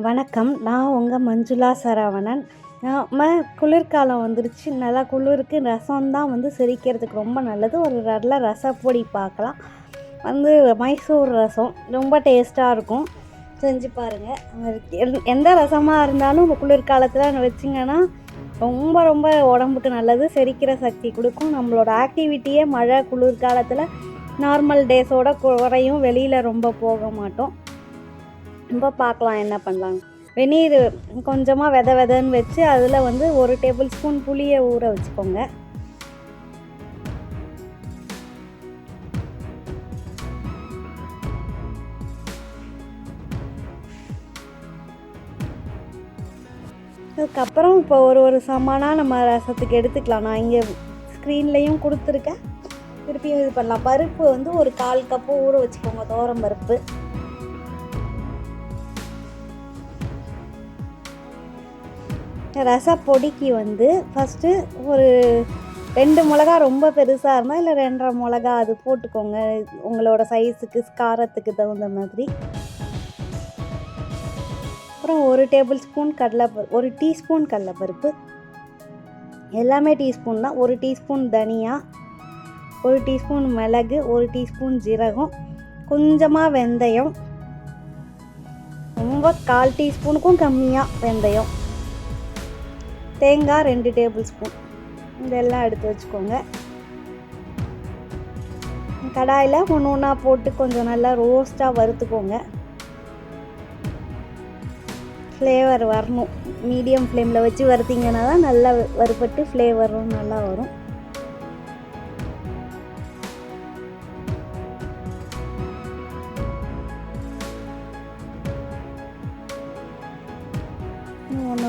வணக்கம். நான் உங்கள் மஞ்சுளா சரவணன். நம்ம குளிர்காலம் வந்துருச்சு. நல்லா குளிருக்கு ரசம் தான் செரிக்கிறதுக்கு ரொம்ப நல்லது. ஒரு நல்ல ரசப்பொடி பார்க்கலாம். மைசூர் ரசம் ரொம்ப டேஸ்ட்டாக இருக்கும். செஞ்சு பாருங்கள். எந்த ரசமாக இருந்தாலும் குளிர்காலத்தில் வச்சிங்கன்னா ரொம்ப ரொம்ப உடம்புக்கு நல்லது. செரிக்கிற சக்தி கொடுக்கும். நம்மளோட ஆக்டிவிட்டியே மழை குளிர்காலத்தில் நார்மல் டேஸோட குறையும். வெளியில் ரொம்ப போக மாட்டோம். இப்போ பார்க்கலாம் என்ன பண்ணலாங்க. வெந்நீர் கொஞ்சமாக விதன்னு வச்சு அதில் 1 டேபிள் ஸ்பூன் புளியை ஊற வச்சுக்கோங்க. அதுக்கப்புறம் இப்போ ஒரு சமானாக நம்ம ரசத்துக்கு எடுத்துக்கலாம். நான் இங்கே ஸ்க்ரீன்லேயும் கொடுத்துருக்கேன். திருப்பியும் இது பண்ணலாம். பருப்பு ஒரு 1/4 கப்பு ஊற வச்சுக்கோங்க. துவரம் பருப்பு. ரசப்பொடிக்கு ஃபஸ்ட்டு ஒரு 2 மிளகா, ரொம்ப பெருசாக இருந்தால் இல்லை 2.5 மிளகா அது போட்டுக்கோங்க. உங்களோட சைஸுக்கு காரத்துக்கு தகுந்த மாதிரி. அப்புறம் 1 டேபிள் ஸ்பூன் கடலைப்பருப்பு, 1 டீஸ்பூன் கடலைப்பருப்பு, எல்லாமே டீஸ்பூன் தான். 1 டீஸ்பூன் தனியா, 1 டீஸ்பூன் மிளகு, 1 டீஸ்பூன் ஜீரகம், கொஞ்சமாக வெந்தயம், ரொம்ப 1/4 டீஸ்பூனுக்கும் கம்மியாக வெந்தயம், தேங்காய் 2 டேபிள் ஸ்பூன், இதெல்லாம் எடுத்து வச்சுக்கோங்க. கடாயில் ஒன்று ஒன்றா போட்டு கொஞ்சம் நல்லா ரோஸ்ட்டாக வறுத்துக்கோங்க. ஃப்ளேவர் வரணும். மீடியம் ஃப்ளேமில் வச்சு வறுத்திங்கன்னா தான் நல்லா வறுபட்டு ஃப்ளேவரும் நல்லா வரும்.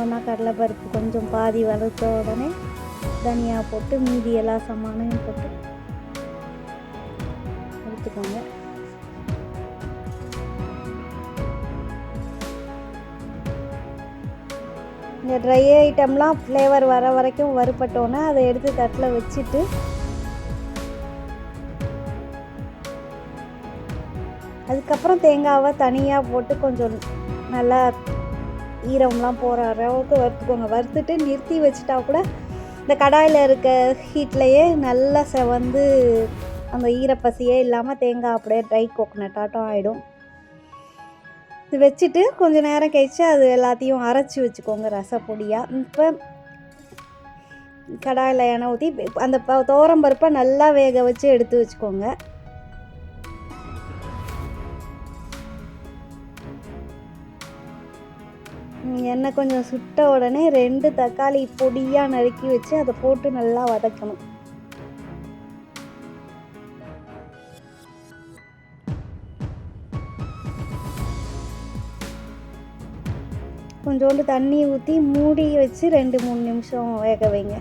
ஒன்றா கடலைப்பருப்பு கொஞ்சம் பாதி வறுத்த உடனே தனியா போட்டு மீதி எல்லா சமானையும் போட்டு எடுத்துக்கோங்க. இந்த ட்ரை ஐட்டம்லாம் ஃப்ளேவர் வர வரைக்கும் வறுபட்டோன்னே அதை எடுத்து தட்டில் வச்சுட்டு அதுக்கப்புறம் தேங்காவை தனியாக போட்டு கொஞ்சம் நல்லா ஈரம்லாம் போகிற அளவுக்கு வறுத்துக்கோங்க. வறுத்துட்டு நிறுத்தி வச்சுட்டா கூட இந்த கடாயில் இருக்க ஹீட்லேயே நல்லா செவந்து அந்த ஈரப்பசியே இல்லாமல் தேங்காய் அப்படியே ட்ரை கோகனட்டாட்டம் ஆகிடும். இது வச்சுட்டு கொஞ்சம் நேரம் கழிச்சு அது எல்லாத்தையும் அரைச்சி வச்சுக்கோங்க ரசப்பொடியாக. இப்போ கடாயில் எண்ணெய் ஊற்றி அந்த துவரம் பருப்பை நல்லா வேக வச்சு எடுத்து வச்சுக்கோங்க. எண்ணெய் கொஞ்சம் சுட்ட உடனே 2 தக்காளி பொடியாக நறுக்கி வச்சு அதை போட்டு நல்லா வதக்கணும். கொஞ்சோண்டு தண்ணி ஊற்றி மூடி வச்சு 2-3 நிமிஷம் வேக வைங்க.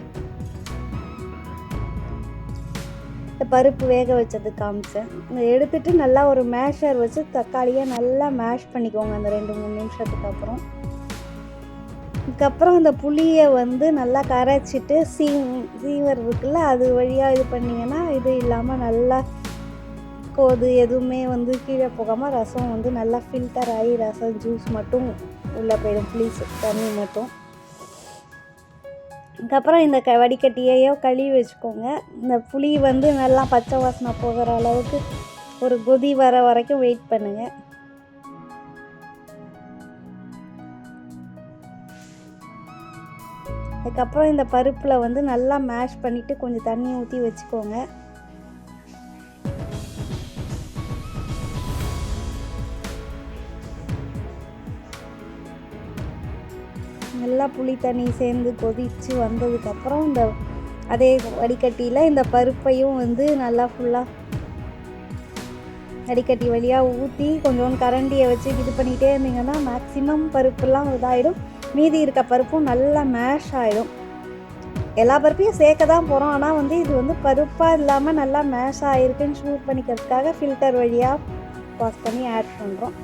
இந்த பருப்பு வேக வச்சது காமிச்சேன். இதை எடுத்துட்டு நல்லா ஒரு மேஷர் வச்சு தக்காளியை நல்லா மேஷ் பண்ணிக்கோங்க. அந்த 2-3 நிமிஷத்துக்கு அப்புறம் அதுக்கப்புறம் அந்த புளியை நல்லா கரைச்சிட்டு சீவர் இருக்குல்ல, அது வழியாக இது பண்ணிங்கன்னா இது இல்லாமல் நல்லா எதுவுமே கீழே போகாமல் ரசம் நல்லா ஃபில்டர் ஆகி ரசம் ஜூஸ் மட்டும் உள்ளே போயிடும். புளி தண்ணி மட்டும். அதுக்கப்புறம் இந்த வடிகட்டியையோ கழுவி வச்சுக்கோங்க. இந்த புளி நல்லா பச்சை வாசனை போகிற அளவுக்கு ஒரு கொதி வர வரைக்கும் வெயிட் பண்ணுங்கள். அதுக்கப்புறம் இந்த பருப்பில் நல்லா மேஷ் பண்ணிவிட்டு கொஞ்சம் தண்ணி ஊற்றி வச்சுக்கோங்க. நல்லா புளி தண்ணி சேர்ந்து கொதித்து வந்ததுக்கப்புறம் அதே வடிகட்டியில் இந்த பருப்பையும் நல்லா ஃபுல்லாக வடிகட்டி வழியாக ஊற்றி கொஞ்சோண்டு கரண்டியை வச்சு இது பண்ணிகிட்டே இருந்தீங்கன்னா மேக்ஸிமம் பருப்புலாம் இதாகிடும். மீதி இருக்க பருப்பும் நல்லா மேஷ் ஆகிடும். எல்லா பருப்பையும் சேர்க்க தான் போகிறோம். ஆனால் இது பருப்பாக இல்லாமல் நல்லா மேஷ் ஆகிருக்குன்னு ஷூட் பண்ணிக்கிறதுக்காக ஃபில்டர் வழியாக பாஸ் பண்ணி ஆட் பண்ணுறோம்.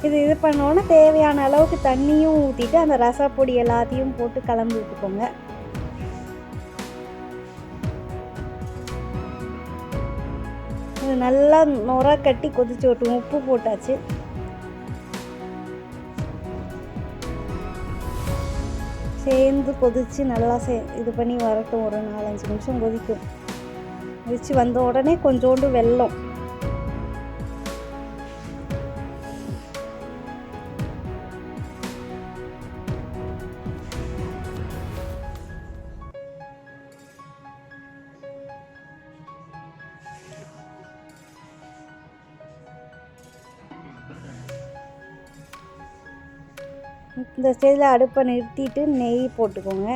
இது பண்ணோன்னா தேவையான அளவுக்கு தண்ணியும் ஊற்றிட்டு அந்த ரசப்பொடி எல்லாத்தையும் போட்டு கலந்து விட்டுக்கோங்க. இது நல்லா நுர கட்டி கொதிச்சு விட்டுருவோம். உப்பு போட்டாச்சு. சேர்ந்து கொதித்து நல்லா இது பண்ணி வரட்டும். ஒரு 4-5 நிமிஷம் கொதிக்கும். கொதித்து வந்த உடனே கொஞ்சோண்டு வெல்லம், இந்த ஸ்டேஜில் அடுப்பை நிறுத்திட்டு நெய் போட்டுக்கோங்க.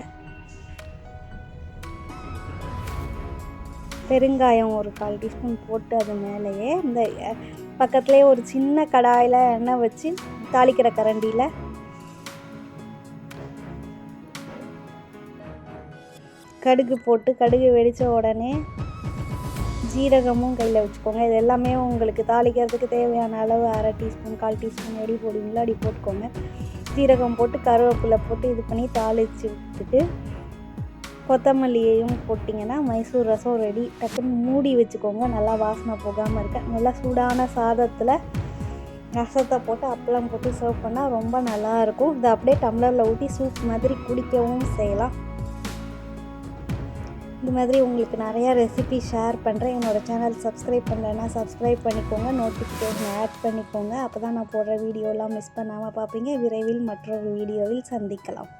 பெருங்காயம் ஒரு 1/4 டீஸ்பூன் போட்டு அது மேலேயே இந்த பக்கத்துலேயே ஒரு சின்ன கடாயில் எண்ணெய் வச்சு தாளிக்கிற கரண்டியில் கடுகு போட்டு, கடுகு வெடித்த உடனே ஜீரகமும் கையில் வச்சுக்கோங்க. இது எல்லாமே உங்களுக்கு தாளிக்கிறதுக்கு தேவையான அளவு 1/2 டீஸ்பூன் 1/4 டீஸ்பூன் எடி போடுவீங்களோ அடி போட்டுக்கோங்க. ஜீரகம் போட்டு கருவேப்பிலை போட்டு இது பண்ணி தாளித்து விட்டுட்டு கொத்தமல்லியையும் போட்டிங்கன்னா மைசூர் ரசம் ரெடி. டக்குன்னு மூடி வச்சுக்கோங்க, நல்லா வாசனை போகாமல் இருக்க. நல்லா சூடான சாதத்தில் ரசத்தை போட்டு அப்பளம் போட்டு சர்வ் பண்ணால் ரொம்ப நல்லாயிருக்கும். இதை அப்படியே டம்ளரில் ஊற்றி சூப் மாதிரி குடிக்கவும் செய்யலாம். இந்த மாதிரி உங்களுக்கு நிறையா ரெசிபி ஷேர் பண்ணுறேன். என்னோடய சேனல் சப்ஸ்கிரைப் பண்ணலைன்னா சப்ஸ்கிரைப் பண்ணிக்கோங்க, நோட்டிஃபிகேஷன் ஆட் பண்ணிக்கோங்க. அப்போ தான் நான் போடுற வீடியோலாம் மிஸ் பண்ணாமல் பார்ப்பீங்க. விரைவில் மற்றொரு வீடியோவில் சந்திக்கலாம்.